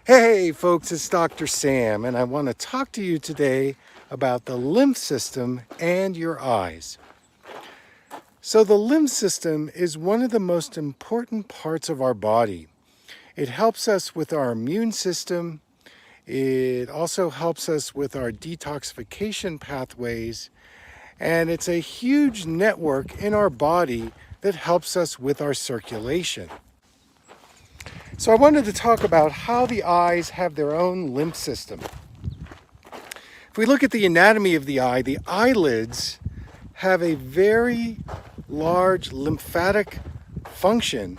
Hey folks, it's Dr. Sam, and I want to talk to you today about the lymph system and your eyes. So the lymph system is one of the most important parts of our body. It helps us with our immune system. It also helps us with our detoxification pathways, and it's a huge network in our body that helps us with our circulation. So I wanted to talk about how the eyes have their own lymph system. If we look at the anatomy of the eye, the eyelids have a very large lymphatic function.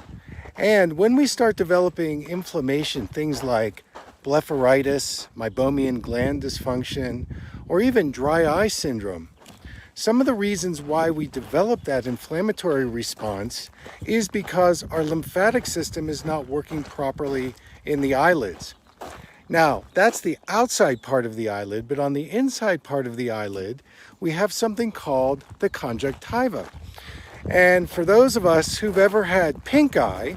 And when we start developing inflammation, things like blepharitis, meibomian gland dysfunction, or even dry eye syndrome, some of the reasons why we develop that inflammatory response is because our lymphatic system is not working properly in the eyelids. Now, that's the outside part of the eyelid, but on the inside part of the eyelid, we have something called the conjunctiva. And for those of us who've ever had pink eye,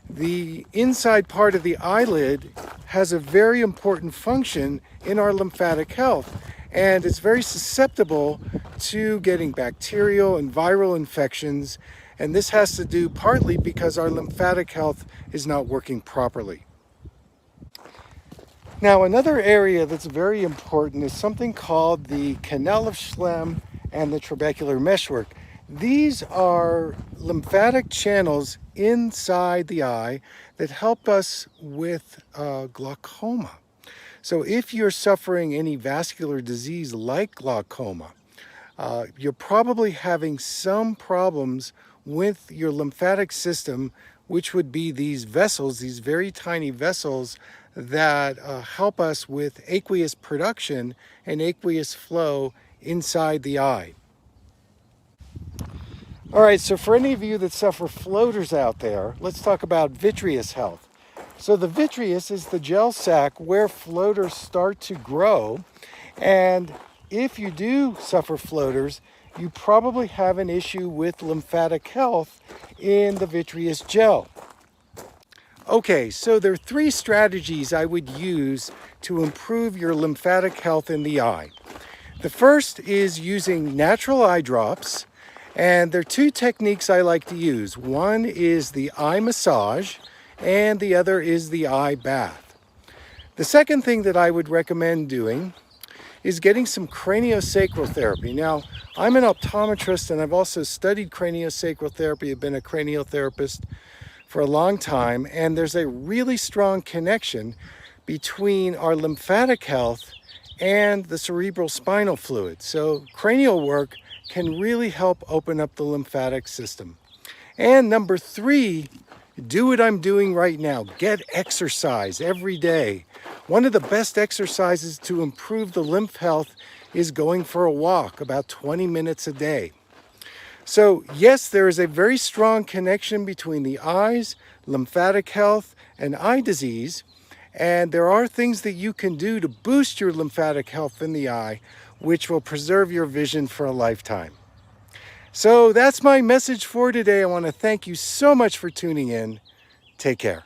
the inside part of the eyelid has a very important function in our lymphatic health. And it's very susceptible to getting bacterial and viral infections. And this has to do partly because our lymphatic health is not working properly. Now, another area that's very important is something called the canal of Schlemm and the trabecular meshwork. These are lymphatic channels inside the eye that help us with glaucoma. So if you're suffering any vascular disease like glaucoma, you're probably having some problems with your lymphatic system, which would be these vessels, these very tiny vessels that help us with aqueous production and aqueous flow inside the eye. All right, so for any of you that suffer floaters out there, let's talk about vitreous health. So the vitreous is the gel sac where floaters start to grow. And if you do suffer floaters, you probably have an issue with lymphatic health in the vitreous gel. Okay, so there are three strategies I would use to improve your lymphatic health in the eye. The first is using natural eye drops. And there are two techniques I like to use. One is the eye massage, and the other is the eye bath. The second thing that I would recommend doing is getting some craniosacral therapy. Now, I'm an optometrist and I've also studied craniosacral therapy. I've been a craniotherapist for a long time, and there's a really strong connection between our lymphatic health and the cerebral spinal fluid. So cranial work can really help open up the lymphatic system. And number three, do what I'm doing right now. Get exercise every day. One of the best exercises to improve the lymph health is going for a walk, about 20 minutes a day. So yes, there is a very strong connection between the eyes, lymphatic health, and eye disease. And there are things that you can do to boost your lymphatic health in the eye, which will preserve your vision for a lifetime. So that's my message for today. I want to thank you so much for tuning in. Take care.